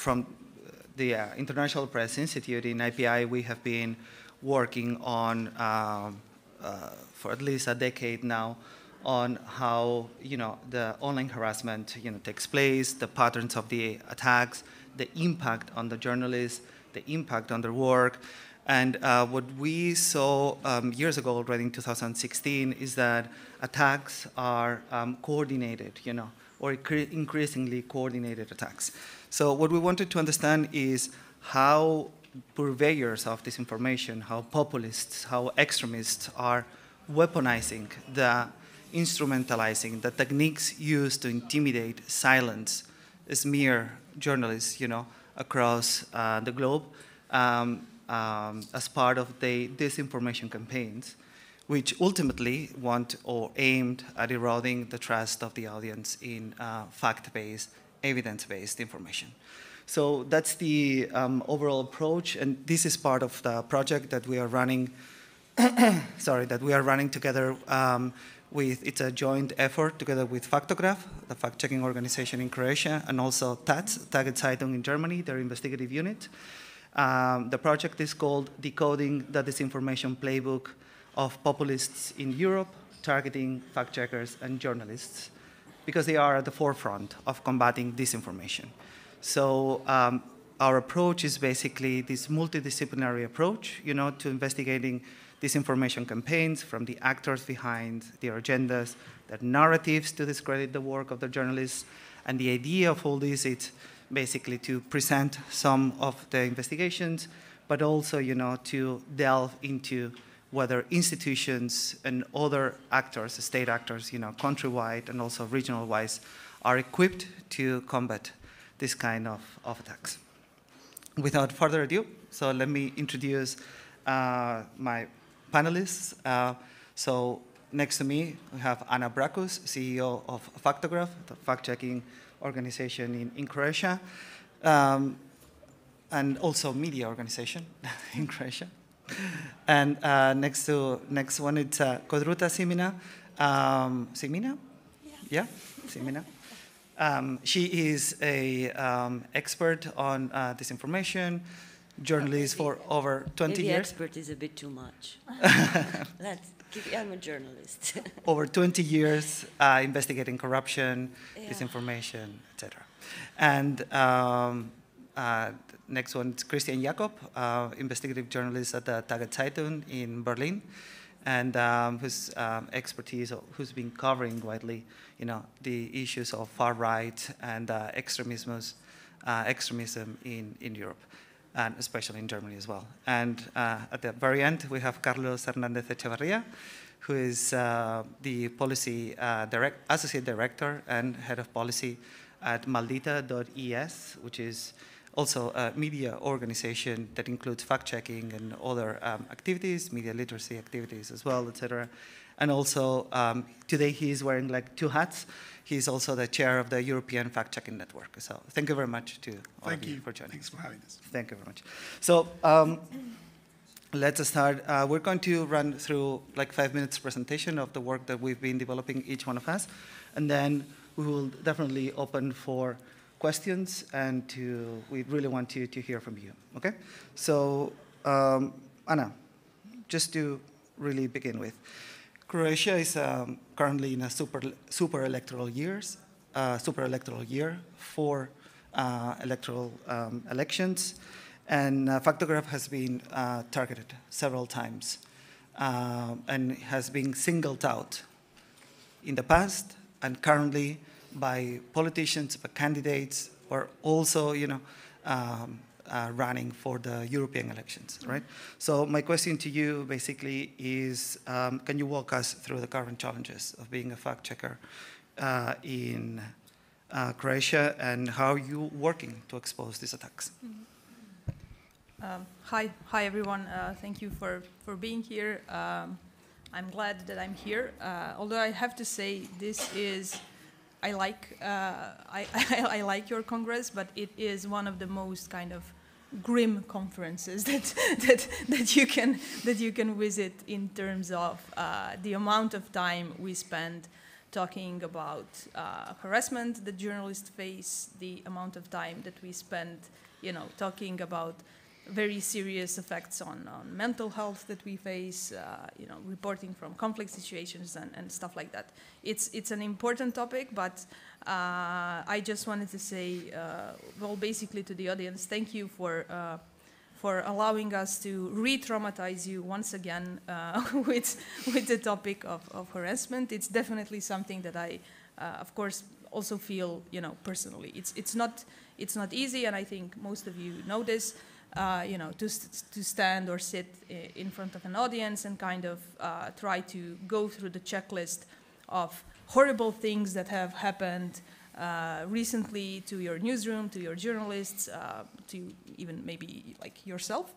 from the International Press Institute in IPI, we have been working on, for at least a decade now, on how the online harassment takes place, the patterns of the attacks, the impact on the journalists, the impact on their work. And what we saw years ago, already in 2016, is that attacks are coordinated, or increasingly coordinated attacks. So what we wanted to understand is how purveyors of disinformation, how populists, how extremists are weaponizing instrumentalizing the techniques used to intimidate, silence, smear journalists, across the globe as part of the disinformation campaigns, which ultimately want or aimed at eroding the trust of the audience in fact-based, evidence-based information. So that's the overall approach, and this is part of the project that we are running. That we are running together it's a joint effort together with Faktograf, the fact-checking organization in Croatia, and also TAZ, Tagezeitung in Germany, their investigative unit. The project is called Decoding the Disinformation Playbook of Populists in Europe, Targeting Fact-Checkers and Journalists, because they are at the forefront of combating disinformation. So our approach is basically this multidisciplinary approach, to investigating disinformation campaigns from the actors behind their agendas, their narratives to discredit the work of the journalists. And the idea of all this is basically to present some of the investigations, but also, to delve into whether institutions and other actors, state actors, countrywide and also regional-wise, are equipped to combat this kind of attacks. Without further ado, so let me introduce my panelists. So next to me, we have Anna Brakus, CEO of Faktograf, the fact-checking organization in Croatia, and also media organization in Croatia. And next one, it's Codruta Simina. Simina? Yeah, Simina. She is an expert on disinformation, journalist for over 20 maybe years. Expert is a bit too much. I'm a journalist. Over 20 years investigating corruption, disinformation, etc. And next one is Christian Jakob, investigative journalist at the Tagezeitung in Berlin, and whose expertise, who's been covering widely, the issues of far right and extremism in Europe, and especially in Germany as well. And at the very end, we have Carlos Hernández-Echevarria, who is the policy associate director and head of policy at Maldita.es, which is also a media organization that includes fact-checking and other activities, media literacy activities as well, etc. And also, today he is wearing like two hats. He's also the chair of the European Fact-Checking Network. So thank you very much to all of you for joining. Thanks for having us. Thank you very much. So let's start. We're going to run through like 5 minutes presentation of the work that we've been developing, each one of us. And then we will definitely open for questions, and we really want to hear from you, okay? So, Anna, just to really begin with, Croatia is currently in a super electoral year, 4 electoral elections, and Faktograf has been targeted several times and has been singled out in the past and currently by politicians, by candidates, or also, running for the European elections, right? So my question to you basically is, can you walk us through the current challenges of being a fact checker in Croatia, and how are you working to expose these attacks? Hi everyone. Thank you for being here. I'm glad that I'm here. Although I have to say, I like your Congress, but it is one of the most kind of grim conferences that you can visit in terms of the amount of time we spend talking about harassment that journalists face, the amount of time that we spend, talking about very serious effects on mental health that we face, reporting from conflict situations and stuff like that. It's an important topic, but I just wanted to say, well, basically to the audience, thank you for allowing us to re-traumatize you once again with the topic of harassment. It's definitely something that I, of course, also feel, personally. It's not easy, and I think most of you know this. To stand or sit in front of an audience and kind of try to go through the checklist of horrible things that have happened recently to your newsroom, to your journalists, to even maybe like yourself.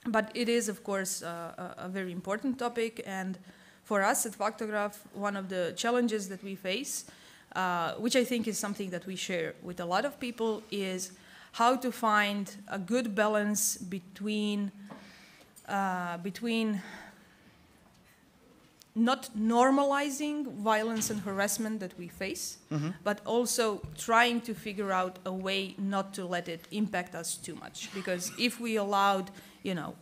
But it is, of course, a very important topic. And for us at Faktograf, one of the challenges that we face, which I think is something that we share with a lot of people, is how to find a good balance between not normalizing violence and harassment that we face, but also trying to figure out a way not to let it impact us too much. Because if we allowed,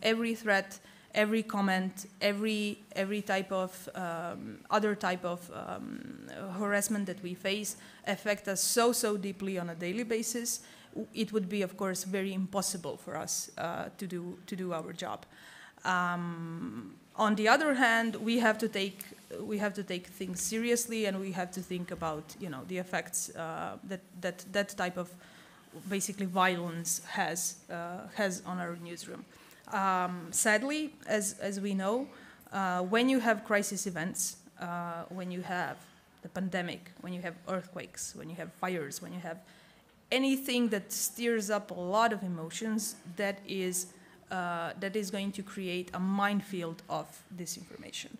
every threat, every comment, every type of other type of harassment that we face affect us so deeply on a daily basis, it would be, of course, very impossible for us to do our job. On the other hand, we have to take things seriously, and we have to think about the effects that type of basically violence has on our newsroom. Sadly, as we know, when you have crisis events, when you have the pandemic, when you have earthquakes, when you have fires, when you have anything that stirs up a lot of emotions, that is going to create a minefield of disinformation.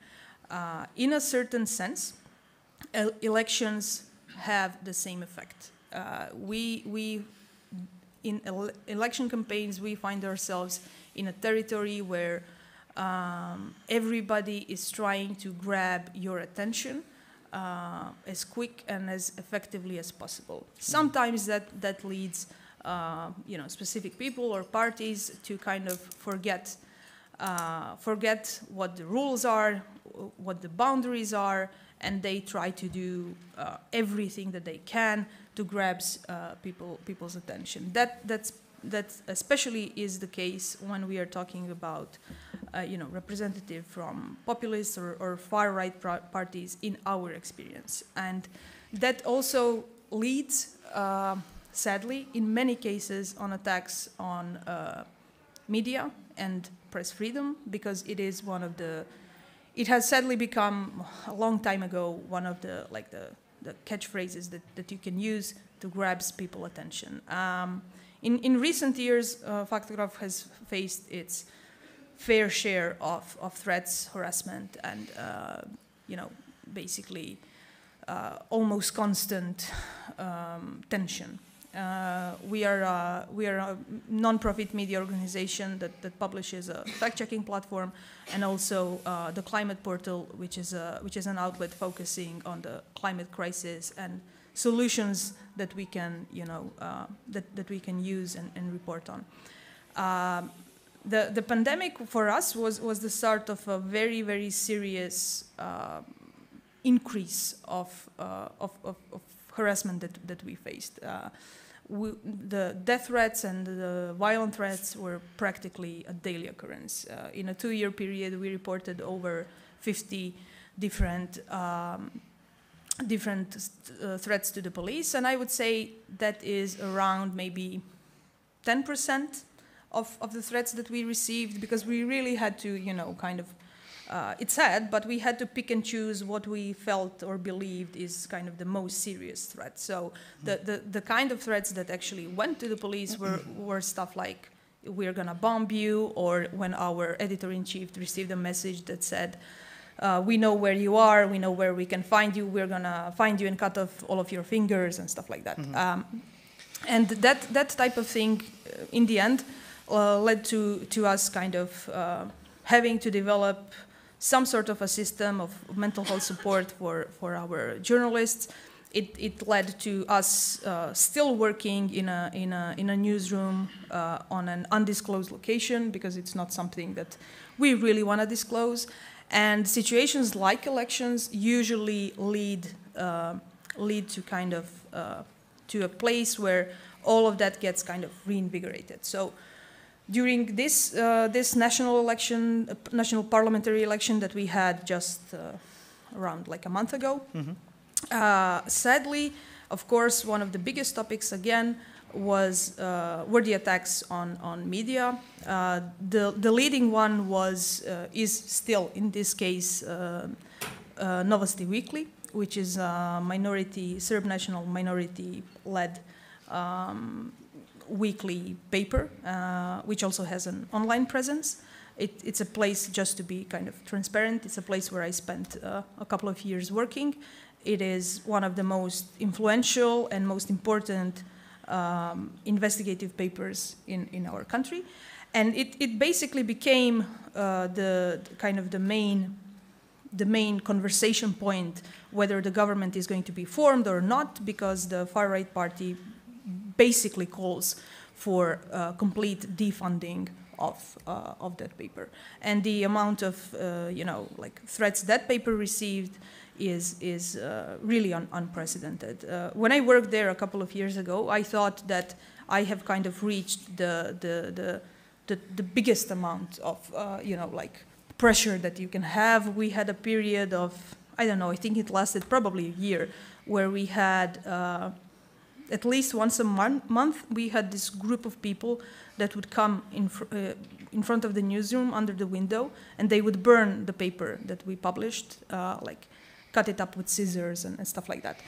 In a certain sense, elections have the same effect. In election campaigns, we find ourselves in a territory where everybody is trying to grab your attention as quick and as effectively as possible. Sometimes that leads specific people or parties to kind of forget what the rules are, what the boundaries are, and they try to do everything that they can to grab people's attention. That especially is the case when we are talking about representative from populist or far-right parties in our experience. And that also leads, sadly, in many cases, on attacks on media and press freedom, because it is it has sadly become, a long time ago, one of the catchphrases that you can use to grab people's attention. In recent years, Faktograf has faced its fair share of threats, harassment, and basically almost constant tension. We are a non-profit media organization that publishes a fact-checking platform, and also the Climate Portal, which is an outlet focusing on the climate crisis and solutions that we can that we can use and report on. The pandemic for us was the start of a very serious increase of harassment that we faced. The death threats and the violent threats were practically a daily occurrence. In a 2-year period, we reported over 50 different threats to the police, and I would say that is around maybe 10% of the threats that we received, because we really had to, it's sad, but we had to pick and choose what we felt or believed is kind of the most serious threat. So the kind of threats that actually went to the police were stuff like, we're gonna bomb you, or when our editor-in-chief received a message that said, we know where you are, we know where we can find you, we're gonna find you and cut off all of your fingers and stuff like that. And that type of thing, in the end, led to us kind of having to develop some sort of a system of mental health support for our journalists. It led to us still working in a newsroom on an undisclosed location, because it's not something that we really want to disclose. And situations like elections usually lead to kind of to a place where all of that gets kind of reinvigorated. So during this national election, national parliamentary election that we had just around like a month ago, sadly, of course, one of the biggest topics again were the attacks on media. The leading one is still in this case Novosti Weekly, which is a Serb national minority-led weekly paper, which also has an online presence. It's a place, just to be kind of transparent, it's a place where I spent a couple of years working. It is one of the most influential and most important investigative papers in our country. And it basically became the main conversation point, whether the government is going to be formed or not, because the far-right party basically calls for complete defunding of that paper. And the amount of threats that paper received is really unprecedented. When I worked there a couple of years ago, I thought that I have kind of reached the biggest amount of pressure that you can have. We had a period of, I don't know, I think it lasted probably a year, where we had at least once a month we had this group of people that would come in front of the newsroom under the window, and they would burn the paper that we published, cut it up with scissors and stuff like that.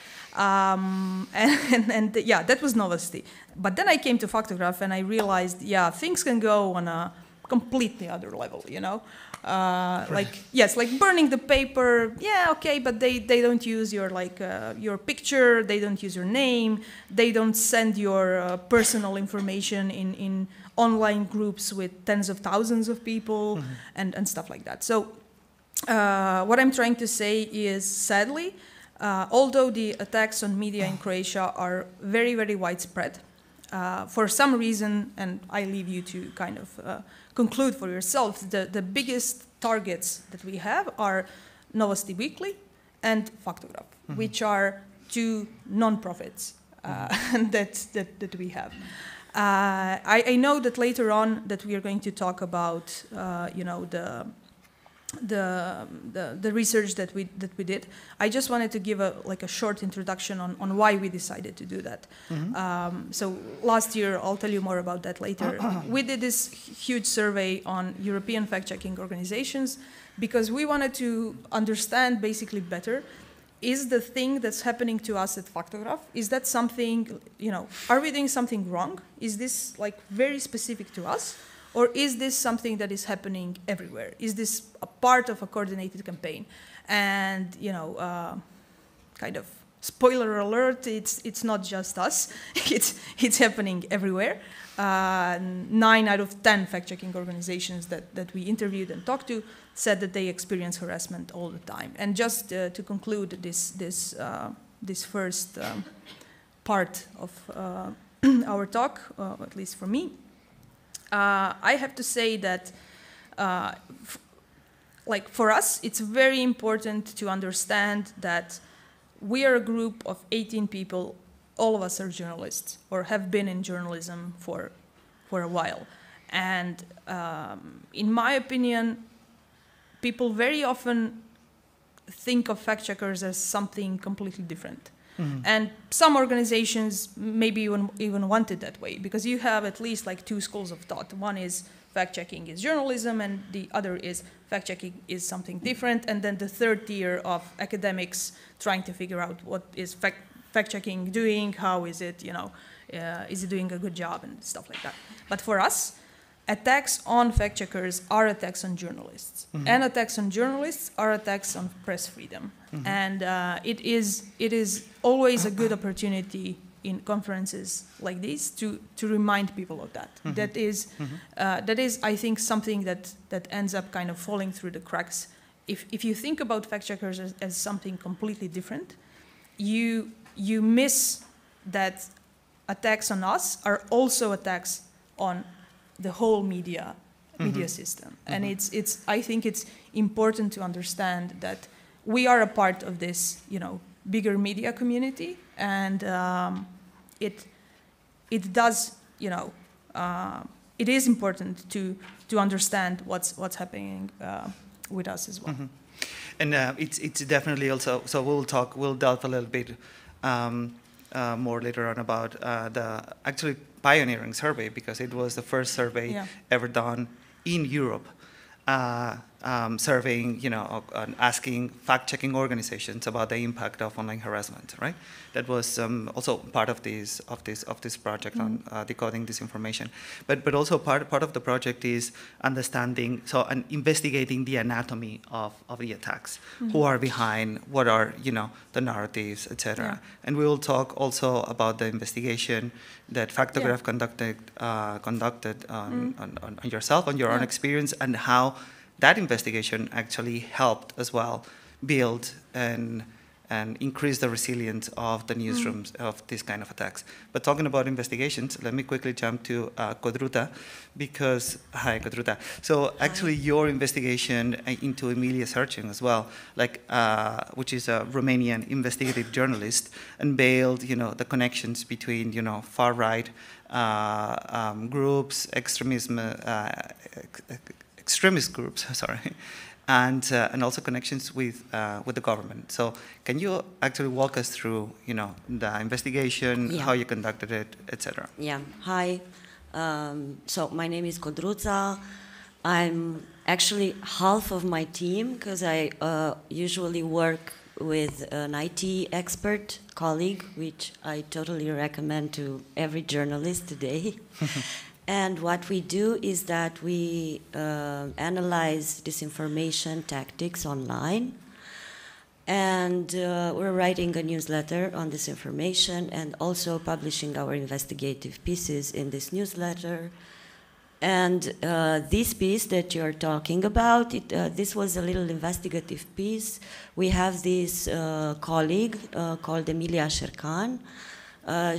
And yeah, that was Novosti. But then I came to Faktograf and I realized, yeah, things can go on a completely other level, you know? Like burning the paper, yeah, okay, but they don't use your picture, they don't use your name, they don't send your personal information in online groups with tens of thousands of people, and stuff like that. So what I'm trying to say is, sadly, although the attacks on media in Croatia are very, very widespread, for some reason, and I leave you to kind of conclude for yourself, the biggest targets that we have are Novosti Weekly and Faktograf, which are two non-profits that we have. I know that later on that we are going to talk about the research that we did. I just wanted to give a short introduction on why we decided to do that. So last year, I'll tell you more about that later. We did this huge survey on European fact-checking organizations because we wanted to understand basically better, is the thing that's happening to us at Faktograf, is that something, are we doing something wrong? Is this like very specific to us? Or is this something that is happening everywhere? Is this a part of a coordinated campaign? And, kind of spoiler alert, it's not just us. It's happening everywhere. 9 out of 10 fact-checking organizations that we interviewed and talked to said that they experience harassment all the time. And just to conclude this first part of our talk, at least for me, I have to say that, for us, it's very important to understand that we are a group of 18 people. All of us are journalists or have been in journalism for a while. And in my opinion, people very often think of fact-checkers as something completely different. And some organizations maybe even want it that way, because you have at least like 2 schools of thought. One is fact-checking is journalism, and the other is fact-checking is something different. And then the third tier of academics trying to figure out what is fact-checking doing, how is it, is it doing a good job and stuff like that. But for us, attacks on fact-checkers are attacks on journalists. And attacks on journalists are attacks on press freedom. And it is always a good opportunity in conferences like this to remind people of that. That is, I think, something that ends up kind of falling through the cracks if you think about fact checkers as something completely different, you miss that attacks on us are also attacks on the whole media system. And I think it's important to understand that we are a part of this, bigger media community, and it does, it is important to understand what's happening with us as well. And it's definitely also, so we'll delve a little bit more later on about the actually pioneering survey, because it was the first survey ever done in Europe, surveying, and asking fact-checking organizations about the impact of online harassment. Right, that was also part of this project on decoding disinformation. But also part of the project is understanding, and investigating the anatomy of the attacks. Who are behind? What are the narratives, etc. Yeah. And we will talk also about the investigation that Faktograf conducted on yourself, on your own experience, and how that investigation actually helped as well build and increase the resilience of the newsrooms of these kind of attacks. But talking about investigations, let me quickly jump to Codruta, because, hi Codruta. So actually your investigation into Emilia Searching as well, which is a Romanian investigative journalist, unveiled, the connections between, far-right groups, extremist groups, sorry, and also connections with the government. So can you actually walk us through, the investigation, how you conducted it, etc.? Yeah. Hi. So my name is Codruta. I'm actually half of my team, because I usually work with an IT expert colleague, which I totally recommend to every journalist today. And what we do is that we analyze disinformation tactics online, and we're writing a newsletter on disinformation and also publishing our investigative pieces in this newsletter. And this piece that you're talking about, this was a little investigative piece. We have this colleague called Emilia Șercan.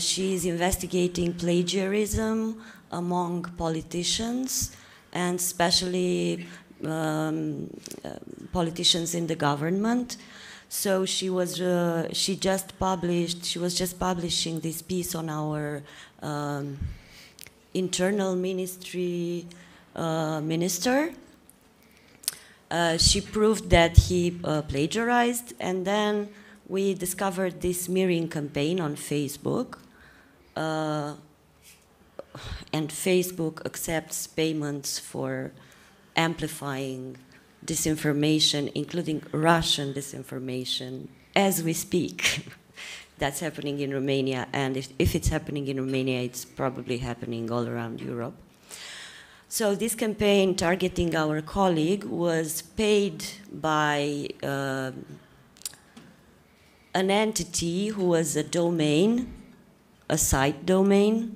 She's investigating plagiarism among politicians, and especially politicians in the government. So she was just publishing this piece on our internal ministry minister. She proved that he plagiarized, and then we discovered this smearing campaign on Facebook. And Facebook accepts payments for amplifying disinformation, including Russian disinformation, as we speak. That's happening in Romania, and if it's happening in Romania, it's probably happening all around Europe. So this campaign targeting our colleague was paid by an entity who was a domain, a site domain,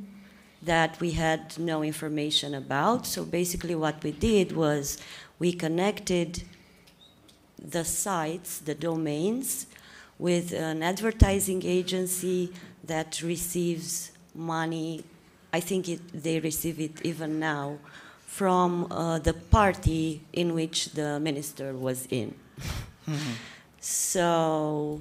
that we had no information about. So basically what we did was we connected the sites, the domains, with an advertising agency that receives money. I think they receive it even now from the party in which the minister was in. So,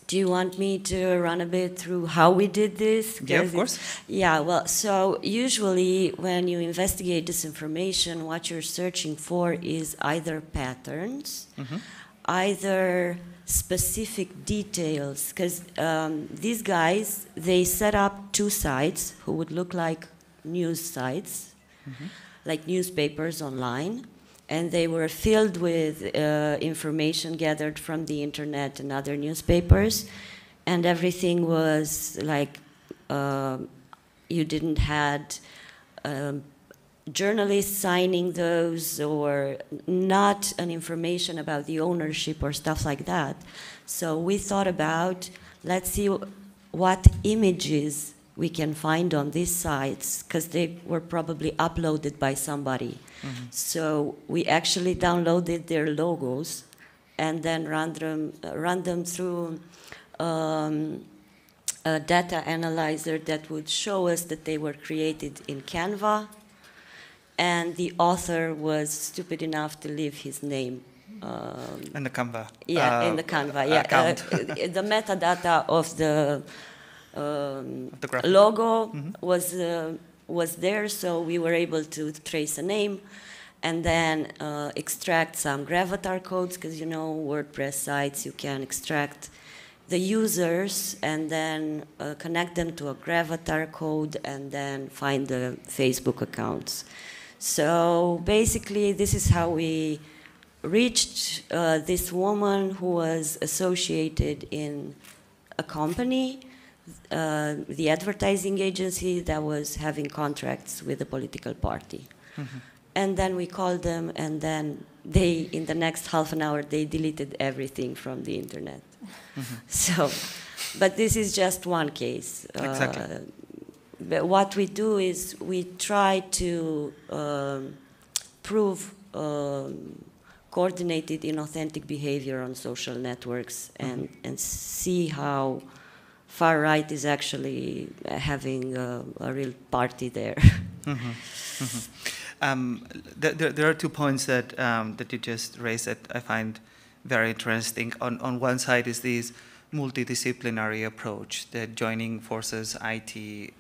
do you want me to run a bit through how we did this? Yeah, of course. Yeah, well, so usually when you investigate disinformation, what you're searching for is either patterns, either specific details, because these guys, they set up two sites who would look like news sites, like newspapers online, and they were filled with information gathered from the internet and other newspapers, and everything was like you didn't had journalists signing those, or not an information about the ownership or stuff like that. So we thought about, let's see what images we can find on these sites, because they were probably uploaded by somebody. So we actually downloaded their logos and then run them through a data analyzer that would show us that they were created in Canva, and the author was stupid enough to leave his name. In the Canva. Yeah, in the Canva. Yeah, the metadata of the logo was there, so we were able to trace a name, and then extract some gravatar codes, because you know WordPress sites you can extract the users and then connect them to a gravatar code and then find the Facebook accounts. So basically this is how we reached this woman who was associated in a company, the advertising agency that was having contracts with a political party. And then we called them, and then they, in the next half an hour, they deleted everything from the internet. So, but this is just one case. Exactly. But what we do is we try to prove coordinated inauthentic behavior on social networks and see how far right is actually having a real party there. There are 2 points that that you just raised that I find very interesting. On one side is this multidisciplinary approach, that joining forces, IT,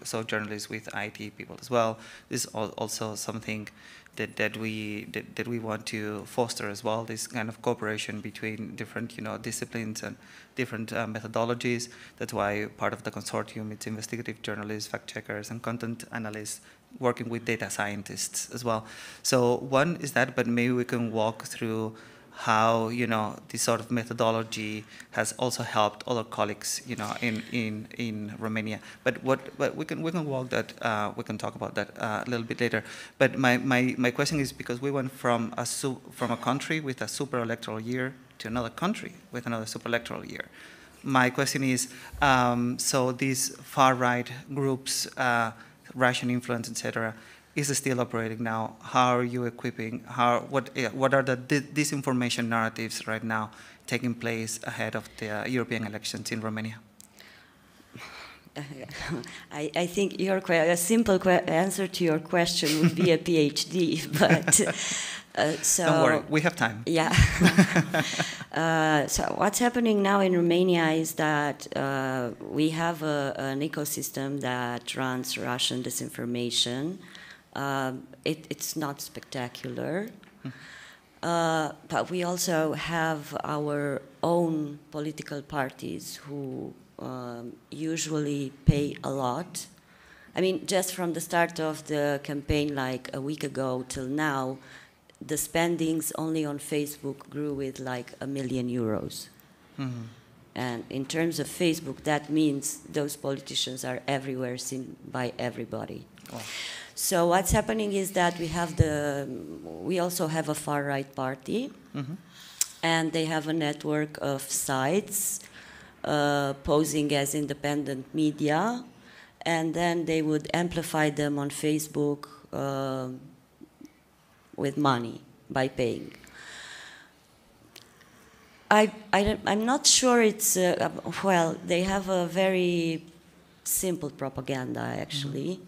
so journalists with IT people as well, is also something that we want to foster as well. This kind of cooperation between different disciplines and different methodologies. That's why part of the consortium it's investigative journalists, fact checkers, and content analysts working with data scientists as well. So one is that, but maybe we can walk through how this sort of methodology has also helped other colleagues in Romania. But we can walk that we can talk about that a little bit later. But my question is, because we went from a country with a super electoral year to another country with another super electoral year. My question is, so these far right groups, Russian influence, etc., is still operating now? How are you equipping? What are the disinformation narratives right now taking place ahead of the European elections in Romania? I think a simple answer to your question would be a PhD, but so don't worry, we have time. Yeah. So what's happening now in Romania is that we have an ecosystem that runs Russian disinformation. It's not spectacular, but we also have our own political parties who usually pay a lot. I mean, just from the start of the campaign, like a week ago till now, the spendings only on Facebook grew with like €1 million. And in terms of Facebook, that means those politicians are everywhere, seen by everybody. Oh. So what's happening is that we also have a far-right party, and they have a network of sites posing as independent media, and then they would amplify them on Facebook with money, by paying. I'm not sure it's, well, they have a very simple propaganda, actually.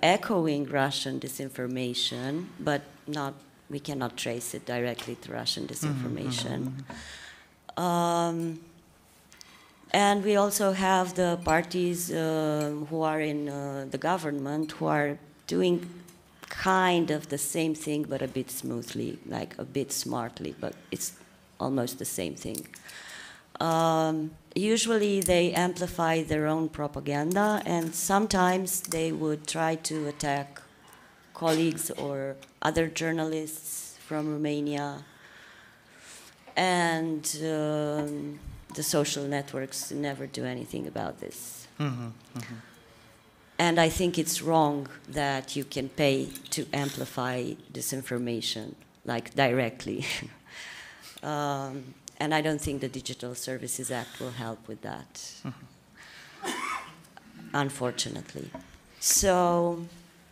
Echoing Russian disinformation, but we cannot trace it directly to Russian disinformation. And we also have the parties who are in the government who are doing kind of the same thing, but a bit smoothly, like a bit smartly, but it's almost the same thing. Usually they amplify their own propaganda, and sometimes they would try to attack colleagues or other journalists from Romania. And the social networks never do anything about this. And I think it's wrong that you can pay to amplify disinformation, like directly. And I don't think the Digital Services Act will help with that. unfortunately. So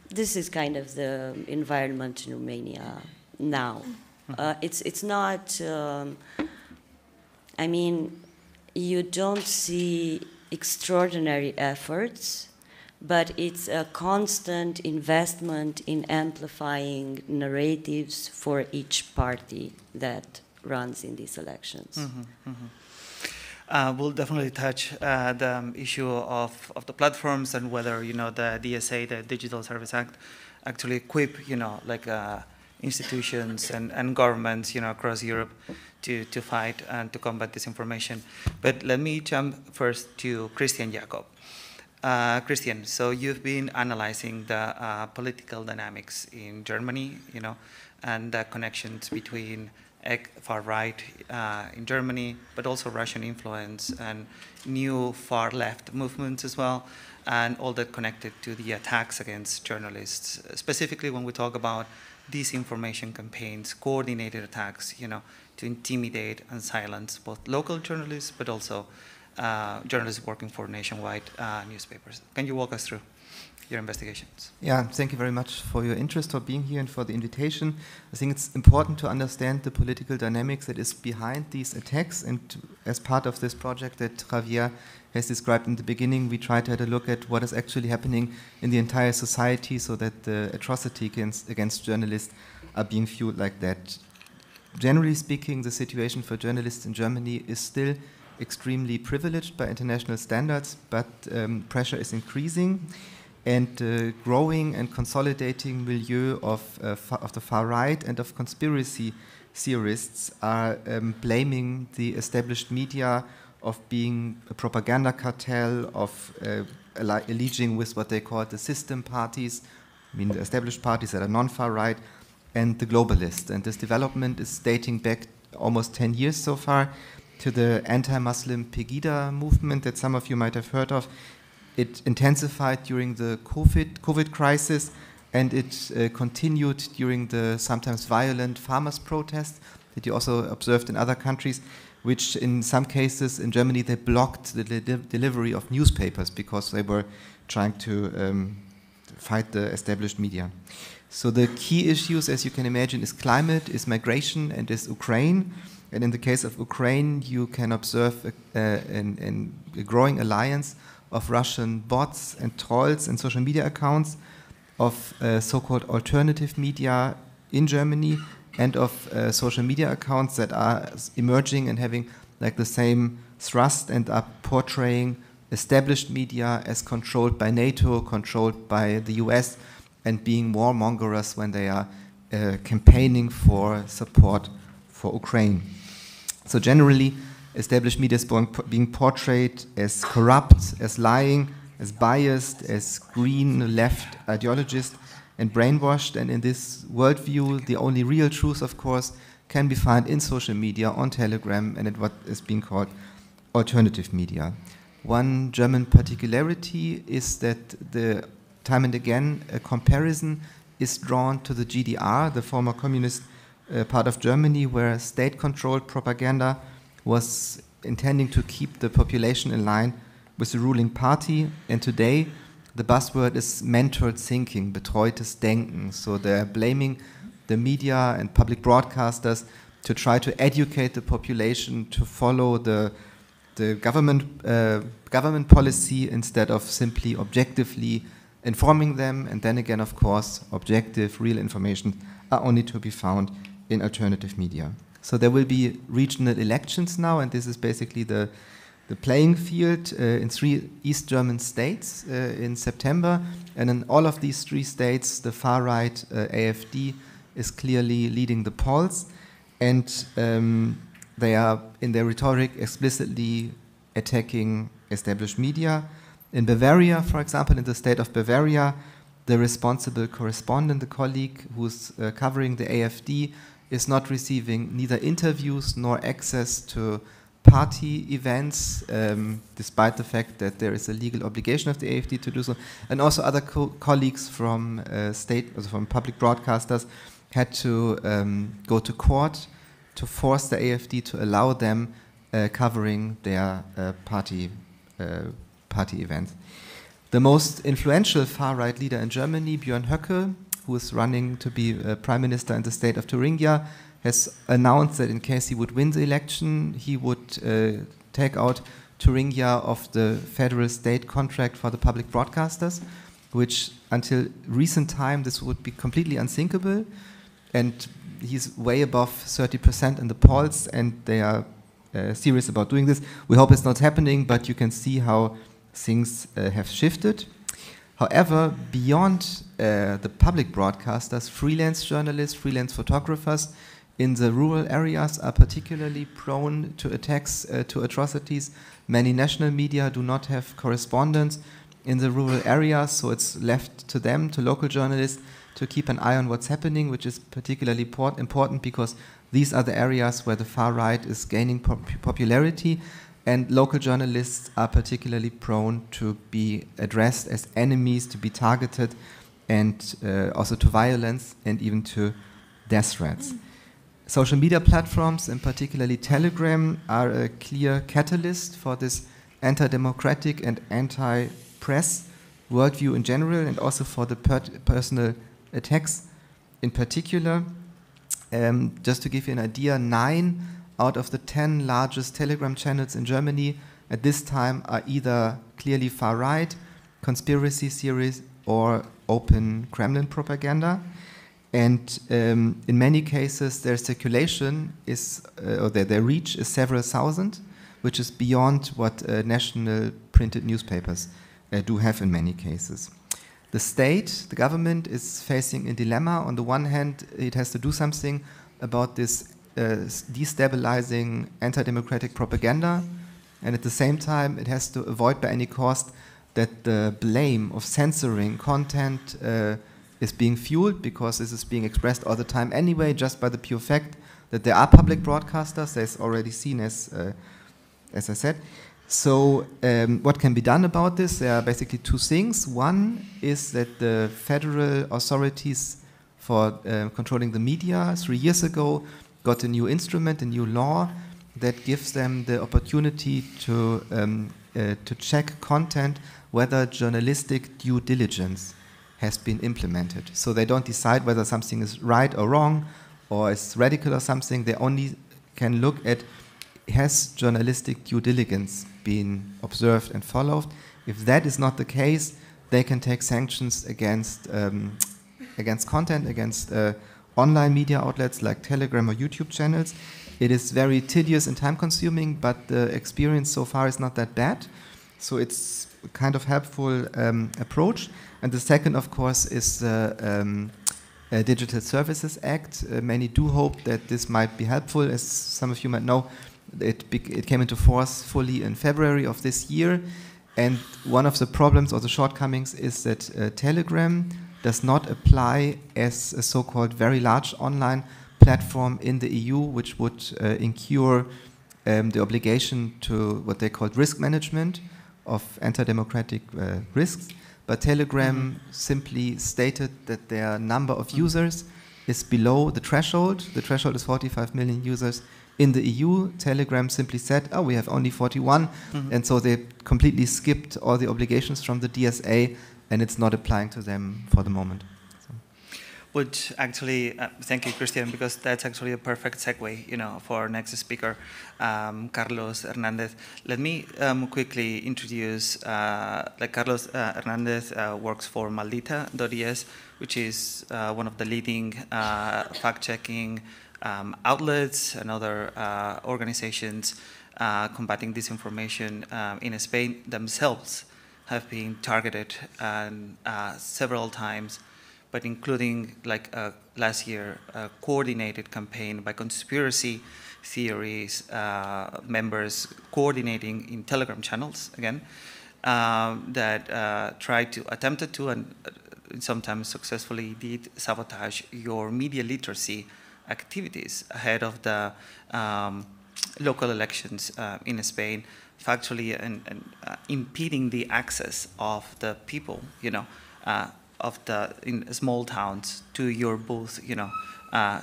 this is kind of the environment in Romania now. It's not, I mean, you don't see extraordinary efforts, but it's a constant investment in amplifying narratives for each party that runs in these elections. We'll definitely touch the issue of the platforms and whether, you know, the DSA, the Digital Service Act, actually equip, you know, like institutions and governments, you know, across Europe to fight and to combat disinformation. But let me jump first to Christian Jakob. Christian, so you've been analyzing the political dynamics in Germany, you know, and the connections between far right in Germany, but also Russian influence and new far left movements as well, and all that connected to the attacks against journalists, specifically when we talk about disinformation campaigns, coordinated attacks, you know, to intimidate and silence both local journalists, but also journalists working for nationwide newspapers. Can you walk us through your investigations? Yeah, thank you very much for your interest, for being here and for the invitation. I think it's important to understand the political dynamics that is behind these attacks, and as part of this project that Javier has described in the beginning, we try to have a look at what is actually happening in the entire society so that the atrocity against journalists are being fueled like that. Generally speaking, the situation for journalists in Germany is still extremely privileged by international standards, but pressure is increasing, and growing and consolidating milieu of the far right and of conspiracy theorists are blaming the established media of being a propaganda cartel, of alleging with what they call the system parties, I mean the established parties that are non-far right, and the globalists. And this development is dating back almost 10 years so far to the anti-Muslim Pegida movement that some of you might have heard of. It intensified during the COVID crisis, and it continued during the sometimes violent farmers' protests that you also observed in other countries, which in some cases in Germany they blocked the delivery of newspapers because they were trying to fight the established media. So the key issues, as you can imagine, is climate, is migration, and is Ukraine. And in the case of Ukraine, you can observe a growing alliance of Russian bots and trolls and social media accounts, of so-called alternative media in Germany, and of social media accounts that are emerging and having like the same thrust and are portraying established media as controlled by NATO, controlled by the US, and being warmongers when they are campaigning for support for Ukraine. So generally, established media is being portrayed as corrupt, as lying, as biased, as green left ideologist, and brainwashed. And in this worldview, the only real truth, of course, can be found in social media, on Telegram, and at what is being called alternative media. One German particularity is that the time and again a comparison is drawn to the GDR, the former communist part of Germany, where state-controlled propaganda was intending to keep the population in line with the ruling party. And today, the buzzword is mentored thinking, betreutes Denken. So they're blaming the media and public broadcasters to try to educate the population to follow the government policy instead of simply objectively informing them. And then again, of course, objective, real information are only to be found in alternative media. So there will be regional elections now, and this is basically the playing field in 3 East German states in September. And in all of these 3 states, the far-right AfD is clearly leading the polls. And they are, in their rhetoric, explicitly attacking established media. In Bavaria, for example, in the state of Bavaria, the responsible correspondent, the colleague who's covering the AfD, is not receiving neither interviews nor access to party events, despite the fact that there is a legal obligation of the AfD to do so. And also other colleagues from from public broadcasters had to go to court to force the AfD to allow them covering their party events. The most influential far-right leader in Germany, Björn Höcke, who is running to be prime minister in the state of Thuringia, has announced that in case he would win the election, he would take out Thuringia of the federal state contract for the public broadcasters, which until recent time this would be completely unthinkable. And he's way above 30% in the polls, and they are serious about doing this. We hope it's not happening, but you can see how things have shifted. However, beyond the public broadcasters, freelance journalists, freelance photographers in the rural areas are particularly prone to attacks, to atrocities. Many national media do not have correspondents in the rural areas, so it's left to them, to local journalists, to keep an eye on what's happening, which is particularly important because these are the areas where the far right is gaining popularity, and local journalists are particularly prone to be addressed as enemies, to be targeted, and also to violence and even to death threats. Social media platforms, and particularly Telegram, are a clear catalyst for this anti-democratic and anti-press worldview in general, and also for the personal attacks in particular. Just to give you an idea, 9 out of the 10 largest Telegram channels in Germany at this time are either clearly far-right, conspiracy theories, or open Kremlin propaganda. And in many cases, their circulation is, or their reach is several thousand, which is beyond what national printed newspapers do have in many cases. The state, the government, is facing a dilemma. On the one hand, it has to do something about this destabilizing anti-democratic propaganda, and at the same time, it has to avoid by any cost that the blame of censoring content is being fueled, because this is being expressed all the time anyway, just by the pure fact that there are public broadcasters, as already seen as I said. So what can be done about this? There are basically 2 things. One is that the federal authorities for controlling the media 3 years ago got a new instrument, a new law that gives them the opportunity to check content whether journalistic due diligence has been implemented. So they don't decide whether something is right or wrong or is radical or something. They only can look at, has journalistic due diligence been observed and followed? If that is not the case, they can take sanctions against content, against online media outlets like Telegram or YouTube channels. It is very tedious and time-consuming, but the experience so far is not that bad. So it's a kind of helpful approach. And the second, of course, is the Digital Services Act. Many do hope that this might be helpful. As some of you might know, it came into force fully in February of this year. And one of the problems or the shortcomings is that Telegram does not apply as a so-called very large online platform in the EU, which would incur the obligation to what they called risk management of anti-democratic risks. But Telegram simply stated that their number of users is below the threshold. The threshold is 45 million users in the EU. Telegram simply said, oh, we have only 41. And so they completely skipped all the obligations from the DSA, and it's not applying to them for the moment. Which actually, thank you, Christian, because that's actually a perfect segue, for our next speaker, Carlos Hernández. Let me quickly introduce, Carlos Hernández works for Maldita.es, which is one of the leading fact-checking outlets and other organizations combating disinformation in Spain. Themselves have been targeted several times, but including last year, a coordinated campaign by conspiracy theories members coordinating in Telegram channels, again, that attempted to, and sometimes successfully did, sabotage your media literacy activities ahead of the local elections in Spain, factually and impeding the access of the people, in small towns to your booth,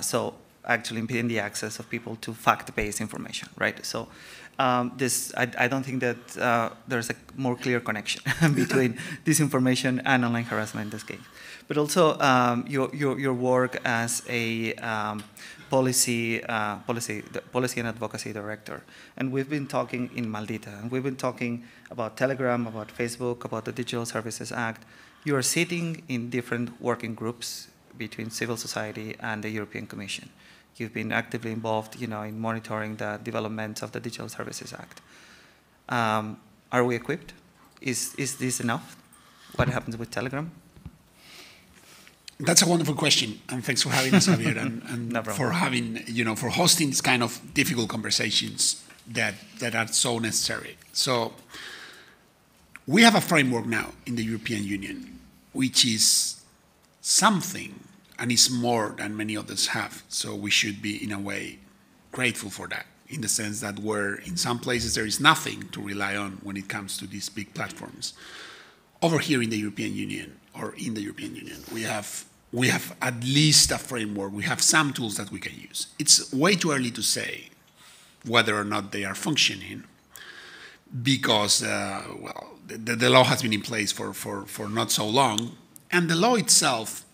so actually impeding the access of people to fact-based information, right? So I don't think that there's a more clear connection between disinformation and online harassment in this case. But also your work as a policy and advocacy director. And we've been talking in Maldita, and we've been talking about Telegram, about Facebook, about the Digital Services Act. You are sitting in different working groups between civil society and the European Commission. You've been actively involved, in monitoring the development of the Digital Services Act. Are we equipped? Is this enough? What happens with Telegram? That's a wonderful question, and thanks for having us, Javier, and No for having, for hosting this kind of difficult conversations that are so necessary. So we have a framework now in the European Union, which is something, and it's more than many others have. So we should be, in a way, grateful for that, in the sense that where in some places there is nothing to rely on when it comes to these big platforms. Over here in the European Union, or in the European Union, we have at least a framework. We have some tools that we can use. It's way too early to say whether or not they are functioning, because the law has been in place for not so long, and the law itself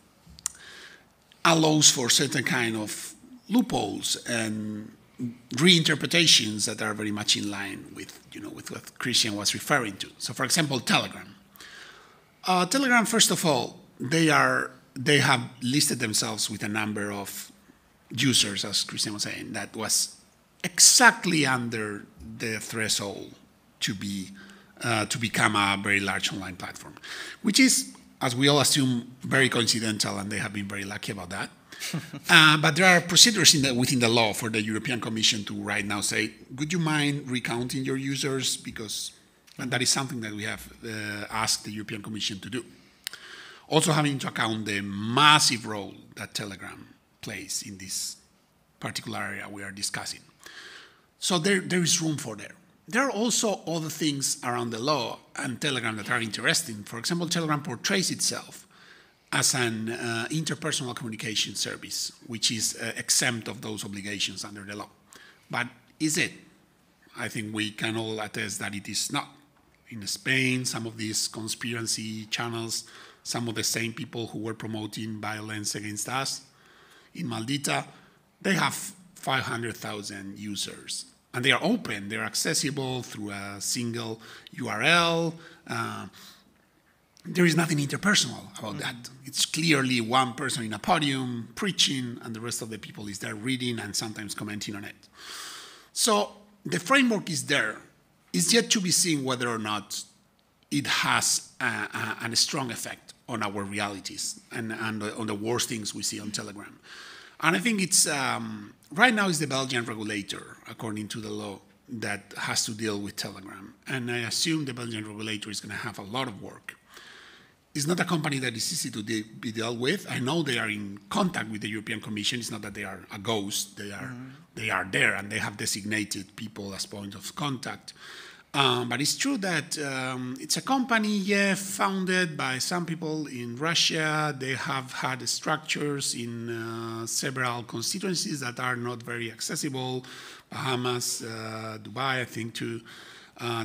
allows for certain kind of loopholes and reinterpretations that are very much in line with what Christian was referring to. So, for example, Telegram. Telegram, first of all, they have listed themselves with a number of users, as Christian was saying, that was exactly under the threshold to become a very large online platform, which is, as we all assume, very coincidental, and they have been very lucky about that. But there are procedures within the law for the European Commission to right now say, would you mind recounting your users? And that is something that we have asked the European Commission to do. Also having into account the massive role that Telegram plays in this particular area we are discussing. So there is room for there. There are also other things around the law and Telegram that are interesting. For example, Telegram portrays itself as an interpersonal communication service, which is exempt of those obligations under the law. But is it? I think we can all attest that it is not. In Spain, some of these conspiracy channels, some of the same people who were promoting violence against us in Maldita, they have 500,000 users. And they are open, they're accessible through a single URL. There is nothing interpersonal about that. It's clearly one person in a podium preaching, and the rest of the people is there reading and sometimes commenting on it. So the framework is there. It's yet to be seen whether or not it has a strong effect on our realities and on the worst things we see on Telegram. And I think it's, right now it's the Belgian regulator, according to the law, that has to deal with Telegram. And I assume the Belgian regulator is going to have a lot of work. It's not a company that is easy to be dealt with. I know they are in contact with the European Commission. It's not that they are a ghost. They are there, and they have designated people as point of contact. But it's true that it's a company, founded by some people in Russia. They have had structures in several constituencies that are not very accessible. Bahamas, Dubai, I think too.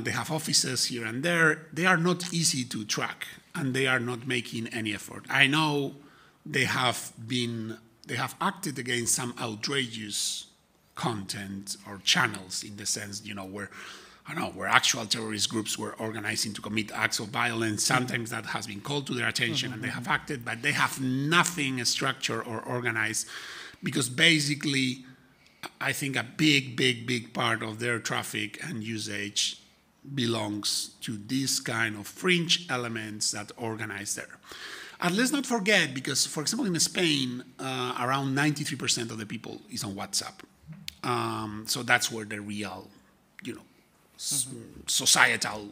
They have offices here and there. They are not easy to track, and they are not making any effort. I know they have acted against some outrageous content or channels, in the sense, where actual terrorist groups were organizing to commit acts of violence. Sometimes that has been called to their attention and they have acted, but they have nothing structured or organized, because basically, I think a big part of their traffic and usage belongs to these kind of fringe elements that organize there. And let's not forget, because, for example, in Spain, around 93% of the people is on WhatsApp. So that's where the real, societal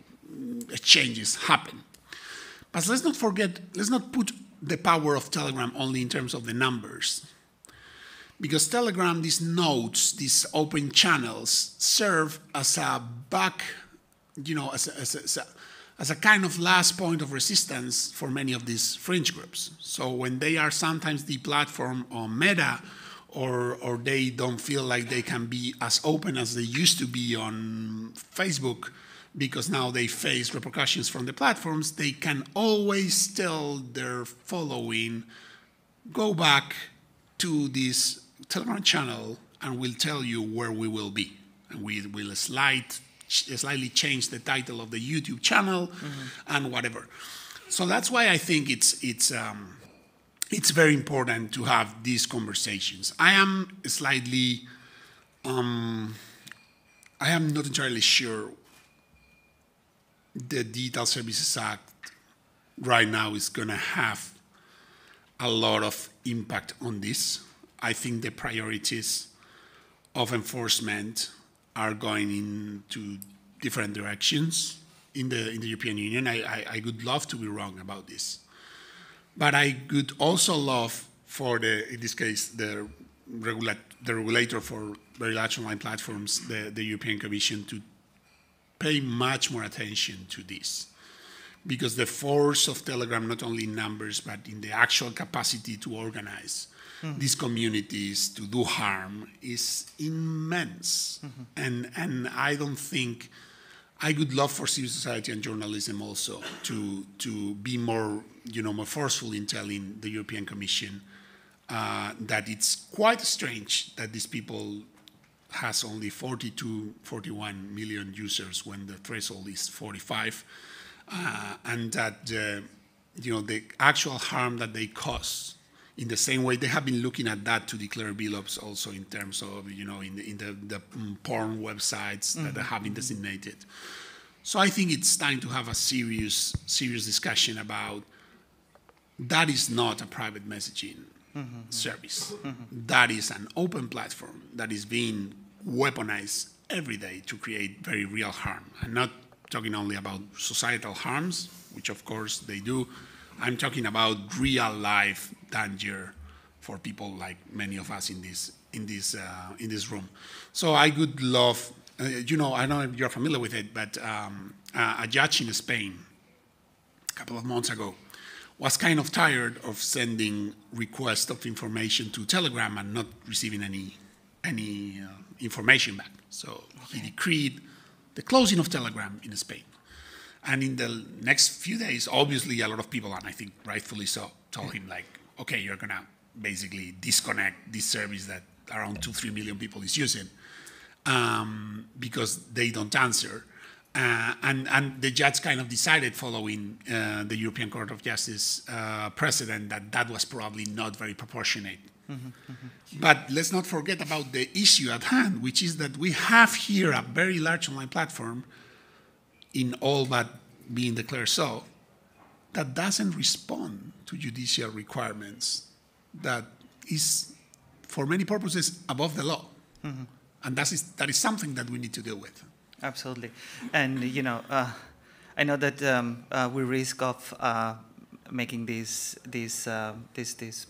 changes happen. But let's not forget, let's not put the power of Telegram only in terms of the numbers. Because Telegram, these nodes, these open channels, serve as a as a kind of last point of resistance for many of these fringe groups. So when they are sometimes deplatformed on Meta or they don't feel like they can be as open as they used to be on Facebook because now they face repercussions from the platforms, they can always tell their following, go back to this Telegram channel and we'll tell you where we will be. And we will slightly change the title of the YouTube channel and whatever. So that's why I think it's very important to have these conversations. I am slightly, I am not entirely sure the Digital Services Act right now is going to have a lot of impact on this. I think the priorities of enforcement are going into different directions in the European Union. I would love to be wrong about this. But I would also love for in this case, the regulator for very large online platforms, the European Commission, to pay much more attention to this. Because the force of Telegram, not only in numbers, but in the actual capacity to organize these communities, to do harm, is immense. And I don't think, I would love for civil society and journalism also to be more, more forceful in telling the European Commission that it's quite strange that these people has only 42, 41 million users when the threshold is 45, and that the actual harm that they cause, in the same way they have been looking at that to declare VLOPs also in terms of in the porn websites that have been designated. So I think it's time to have a serious discussion about that is not a private messaging service. That is an open platform that is being weaponized every day to create very real harm. I'm not talking only about societal harms, which of course they do. I'm talking about real life danger for people like many of us in this room. So I would love, I don't know if you're familiar with it, but a judge in Spain a couple of months ago was kind of tired of sending requests of information to Telegram and not receiving any information back. So he decreed the closing of Telegram in Spain. And in the next few days, obviously a lot of people, and I think rightfully so, told him like, okay, you're gonna basically disconnect this service that around 2-3 million people is using because they don't answer. And the judge kind of decided, following the European Court of Justice precedent, that was probably not very proportionate. But let's not forget about the issue at hand, which is that we have here a very large online platform, in all but being declared so, that doesn't respond to judicial requirements, that is, for many purposes, above the law. And that is something that we need to deal with. Absolutely. And, I know that we risk of making this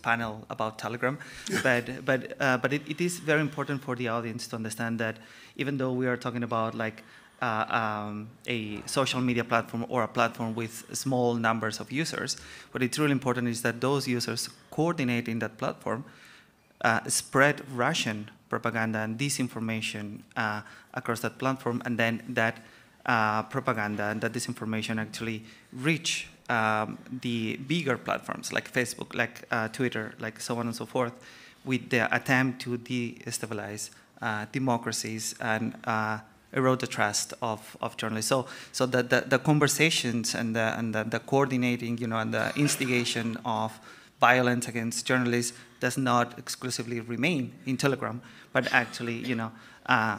panel about Telegram, but it is very important for the audience to understand that even though we are talking about like a social media platform or a platform with small numbers of users, what it's really important is that those users coordinating that platform spread Russian propaganda and disinformation across that platform, and then that propaganda and that disinformation actually reach the bigger platforms like Facebook, like Twitter, like so on and so forth, with the attempt to destabilize democracies and erode the trust of journalists. So the conversations and the coordinating, and the instigation of violence against journalists does not exclusively remain in Telegram, but actually,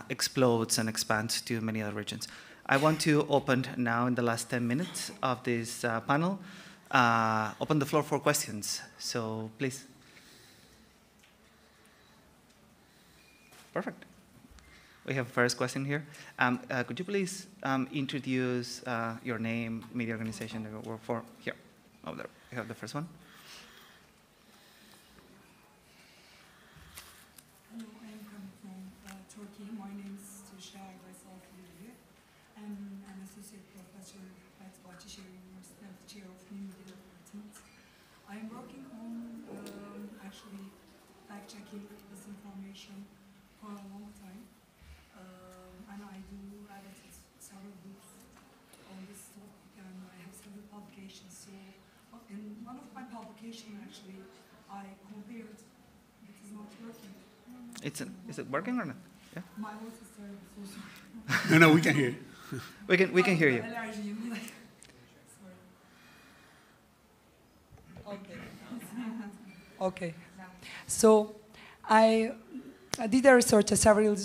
explodes and expands to many other regions. I want to open now, in the last 10 minutes of this panel, open the floor for questions. So please. Perfect. We have a first question here. Could you please introduce your name, media organization that you work for? Here, over there. We have the first one. Hello, I'm coming from Turkey. My name is Tuşay Baysalfili. I'm an associate professor at Bahçeşehir University and the chair of New Media Department. I'm working on actually fact-checking disinformation disinformation for a long time, and I do edit several books on this topic, and I have several publications. So in one of my publications, actually, I compared. It is not working. Is it working or not? Yeah. My voice is terrible. So sorry. No, we can hear. We can hear you. Allergy. Sorry. Okay. Okay. So I did a research several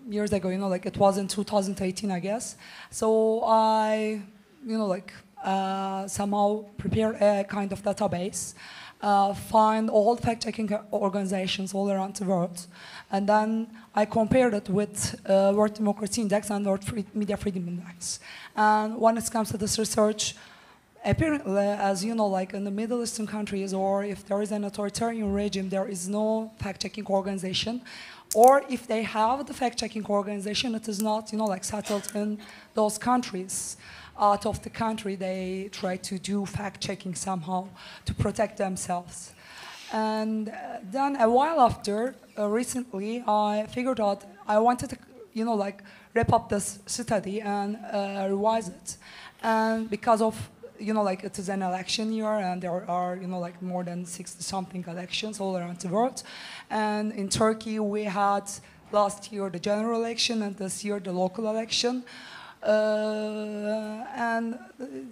years ago, like it was in 2018, I guess. So I, somehow prepare a kind of database, find all fact-checking organizations all around the world, and then I compared it with World Democracy Index and World Media Freedom Index. And when it comes to this research, apparently, as you know, like in the Middle Eastern countries, or if there is an authoritarian regime, there is no fact-checking organization. Or if they have the fact-checking organization, it is not, like settled in those countries. Out of the country, they try to do fact-checking somehow to protect themselves. And then a while after, recently, I figured out I wanted to, wrap up this study and revise it. And because of it is an election year, and there are, more than 60-something elections all around the world. And in Turkey, we had last year the general election, and this year the local election. And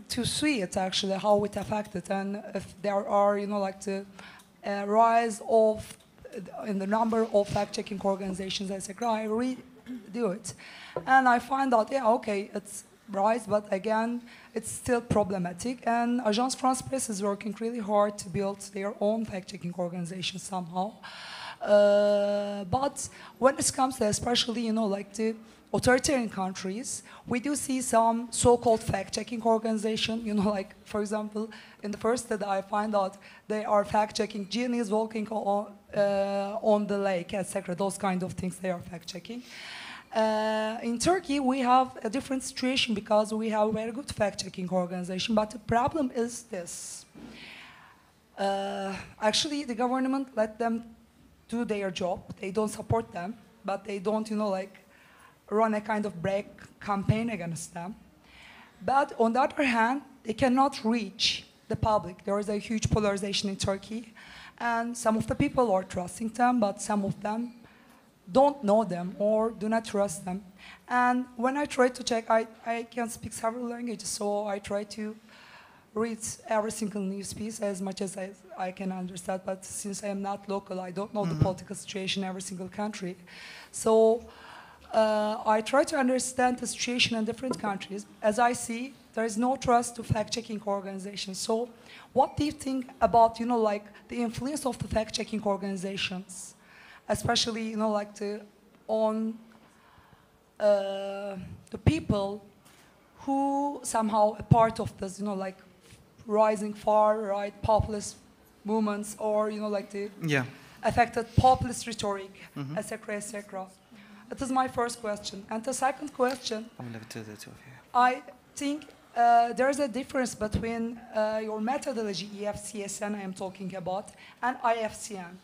to see it actually, how it affected, and if there are, the rise of in the number of fact-checking organizations, etc. I redo it, and I find out, yeah, okay, it's rise, but again, it's still problematic. And Agence France-Presse is working really hard to build their own fact-checking organization somehow. But when it comes to especially, the authoritarian countries, we do see some so-called fact-checking organization, for example, in the first study I find out they are fact-checking genies walking on the lake, etc. Those kind of things they are fact-checking. In Turkey, we have a different situation because we have a very good fact-checking organization, but the problem is this. Actually, the government let them do their job. They don't support them, but they don't, run a kind of break campaign against them. But on the other hand, they cannot reach the public. There is a huge polarization in Turkey, and some of the people are trusting them, but some of them don't know them or do not trust them. And when I try to check, I can speak several languages, so I try to read every single news piece as much as I can understand, but since I am not local, I don't know the political situation in every single country. So I try to understand the situation in different countries. As I see, there is no trust to fact-checking organizations. So what do you think about, the influence of the fact-checking organizations, especially, on the people who somehow a part of this, rising far-right populist movements, or, the affected populist rhetoric, etc., etc. That is my first question. And the second question, I think there is a difference between your methodology, EFCSN I am talking about, and IFCN.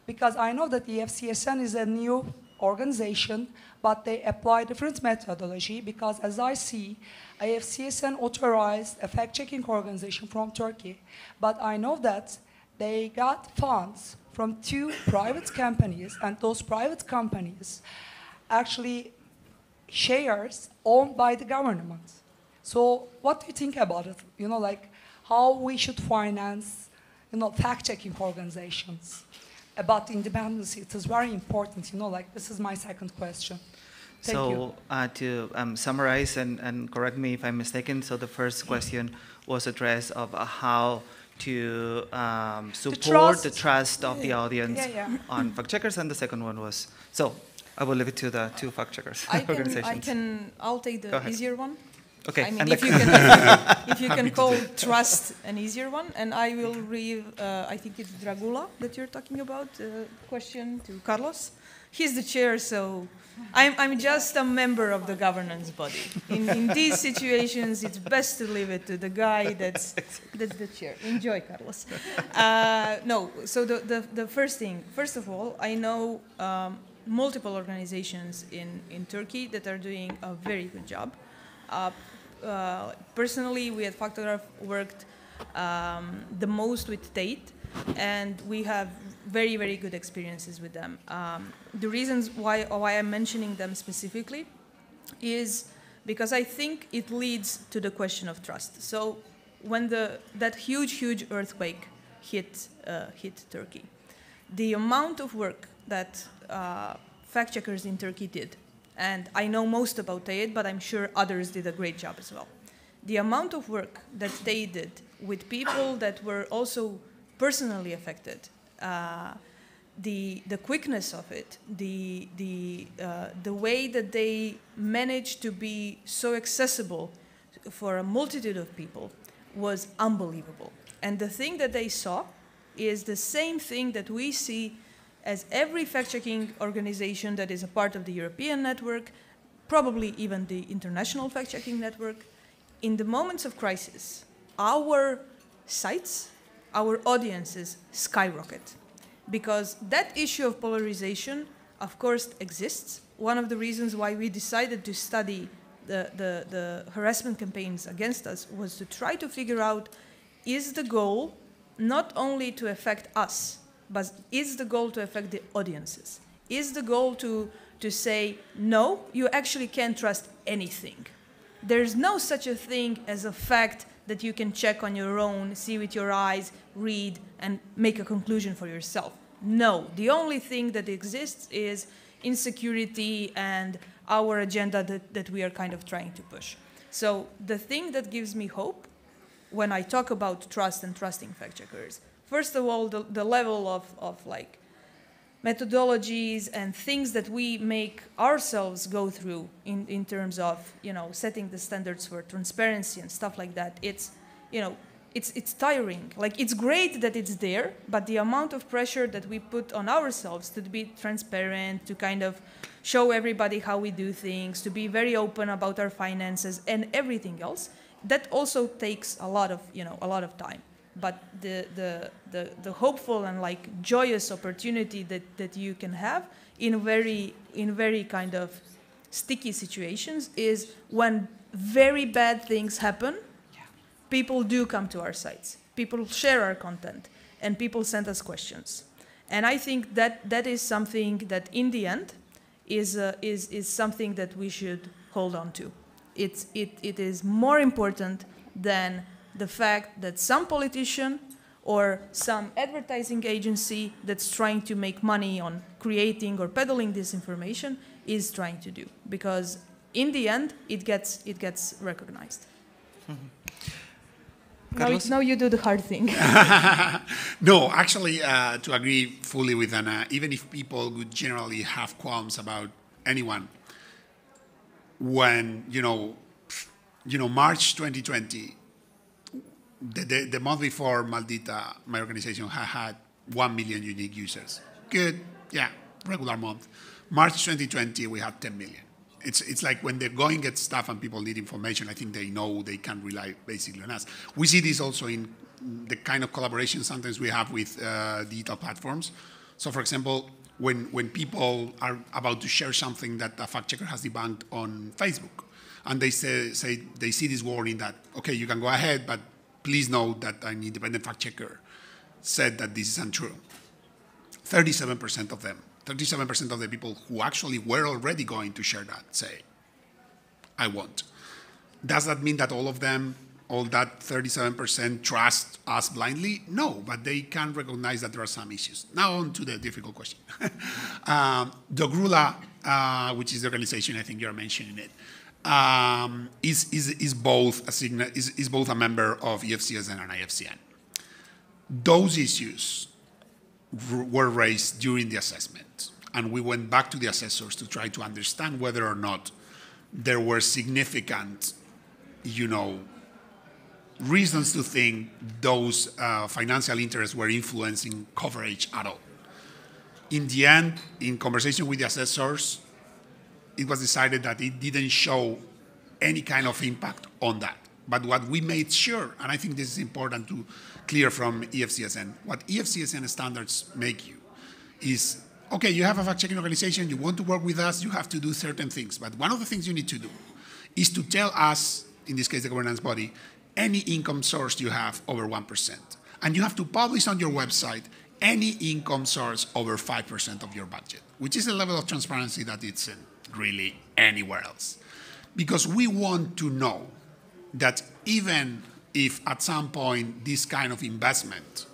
Because I know that EFCSN is a new organization, but they apply different methodology, because as I see, IFCSN authorized a fact-checking organization from Turkey, but I know that they got funds from 2 private companies, and those private companies actually shares owned by the government. So what do you think about it? How we should finance, fact-checking organizations? About independence, it is very important, this is my second question. Thank you. To summarize and correct me if I'm mistaken, so the first question was addressed of how to support the trust of the audience on fact-checkers, and the second one was, so I will leave it to the 2 fact-checkers organizations. I'll take the easier one. Okay. I mean, if you can call trust an easier one, and I will read, I think it's Dragula that you're talking about, question to Carlos. He's the chair, so I'm just a member of the governance body. In these situations, it's best to leave it to the guy that's the chair. Enjoy, Carlos. No, so the first thing, first of all, I know multiple organizations in Turkey that are doing a very good job. Personally, we at Faktograf worked the most with Tate, and we have very, very good experiences with them. The reasons why I'm mentioning them specifically is because I think it leads to the question of trust. So when that huge earthquake hit Turkey, the amount of work that fact checkers in Turkey did, and I know most about Tate, but I'm sure others did a great job as well. The amount of work that they did with people that were also personally affected, the quickness of it, the way that they managed to be so accessible for a multitude of people was unbelievable. And the thing that they saw is the same thing that we see as every fact-checking organization that is a part of the European network, probably even the international fact-checking network. In the moments of crisis, our sites, our audiences skyrocket, because that issue of polarization, of course, exists. One of the reasons why we decided to study the harassment campaigns against us was to try to figure out, is the goal not only to affect us, but is the goal to affect the audiences? Is the goal to say, no, you actually can't trust anything? There's no such a thing as a fact that you can check on your own, see with your eyes, read, and make a conclusion for yourself. No, the only thing that exists is insecurity and our agenda that we are kind of trying to push. So the thing that gives me hope when I talk about trust and trusting fact checkers, first of all, the level of like methodologies and things that we make ourselves go through in terms of, you know, setting the standards for transparency and stuff like that. It's, you know, it's tiring. Like, it's great that it's there, but the amount of pressure that we put on ourselves to be transparent, to kind of show everybody how we do things, to be very open about our finances and everything else, that also takes a lot of, you know, a lot of time. But the hopeful and like joyous opportunity that you can have in very kind of sticky situations is when very bad things happen, people do come to our sites, people share our content, and people send us questions. And I think that is something that in the end is something that we should hold on to. It is more important than the fact that some politician or some advertising agency that's trying to make money on creating or peddling disinformation is trying to do, because in the end it gets recognized. Mm-hmm. Now you do the hard thing. No, actually, to agree fully with Anna, even if people would generally have qualms about anyone, when March 2020. The month before Maldita, my organization had 1 million unique users. Good, yeah, regular month. March 2020, we had 10 million. It's like when they're going get stuff and people need information, I think they know they can rely basically on us. We see this also in the kind of collaboration sometimes we have with digital platforms. So for example, when people are about to share something that a fact checker has debunked on Facebook, and they say they see this warning that, okay, you can go ahead, but please note that an independent fact checker said that this is untrue. 37% of them, 37% of the people who actually were already going to share that say, I won't. Does that mean that all of them, all that 37% trust us blindly? No, but they can recognize that there are some issues. Now on to the difficult question. Codruta, which is the organization, I think you're mentioning it, is both a member of EFCSN and IFCN. Those issues were raised during the assessment, and we went back to the assessors to try to understand whether or not there were significant, reasons to think those financial interests were influencing coverage at all. In the end, in conversation with the assessors, it was decided that it didn't show any kind of impact on that. But what we made sure, and I think this is important to clear from EFCSN, what EFCSN standards make you is okay, you have a fact-checking organization, you want to work with us, you have to do certain things. But one of the things you need to do is to tell us, in this case the governance body, any income source you have over 1%. And you have to publish on your website any income source over 5% of your budget, which is a level of transparency that isn't really anywhere else. Because we want to know that even if at some point this kind of investment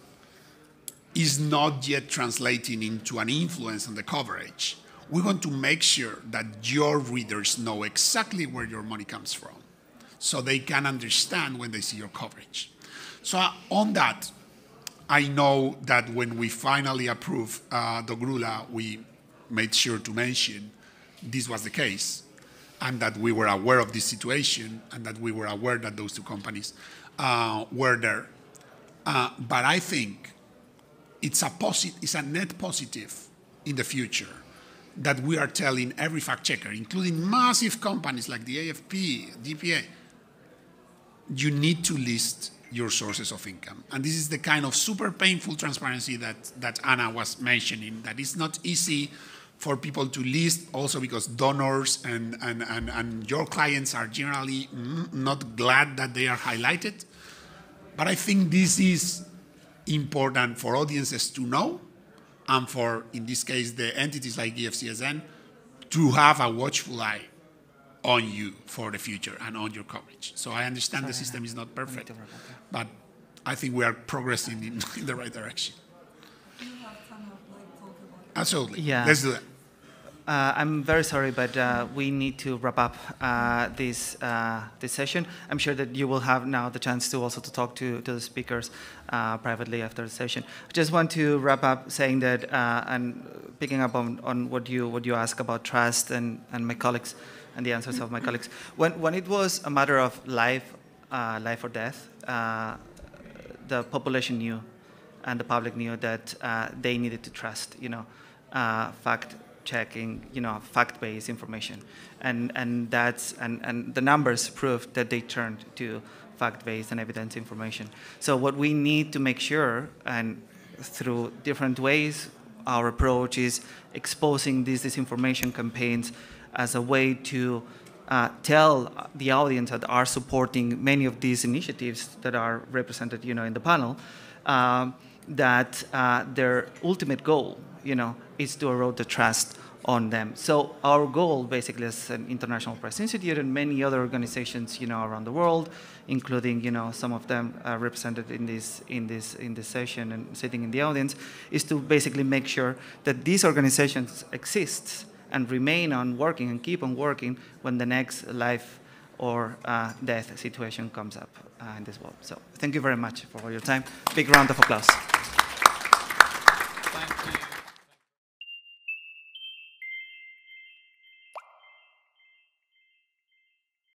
is not yet translating into an influence on the coverage, we want to make sure that your readers know exactly where your money comes from, so they can understand when they see your coverage. So on that, I know that when we finally approved the GRULA, we made sure to mention this was the case, and that we were aware of this situation, and that we were aware that those two companies were there. But I think it's a net positive in the future that we are telling every fact checker, including massive companies like the AFP, DPA, you need to list your sources of income. And this is the kind of super painful transparency that Anna was mentioning, that it's not easy for people to list, also because donors and your clients are generally not glad that they are highlighted. But I think this is important for audiences to know, and for, in this case, the entities like EFCSN to have a watchful eye on you for the future and on your coverage. So I understand the system is not perfect, but I think we are progressing in the right direction. Absolutely. Yeah. Let's do that. I'm very sorry, but we need to wrap up this session. I'm sure that you will have now the chance to also to talk to the speakers privately after the session. I just want to wrap up saying that, and picking up on what you asked about trust and my colleagues and the answers of my colleagues. When it was a matter of life or death, the population knew, and the public knew that they needed to trust, fact-checking, fact-based information, and the numbers proved that they turned to fact-based and evidence information. So what we need to make sure, and through different ways, our approach is exposing these disinformation campaigns as a way to tell the audience that are supporting many of these initiatives that are represented, in the panel, that their ultimate goal, is to erode the trust on them. So our goal, basically, as an international press institute and many other organizations, around the world, including, some of them represented in this session and sitting in the audience, is to basically make sure that these organizations exist and remain on working and keep on working when the next life or death situation comes up in this world. So thank you very much for your time. Big round of applause.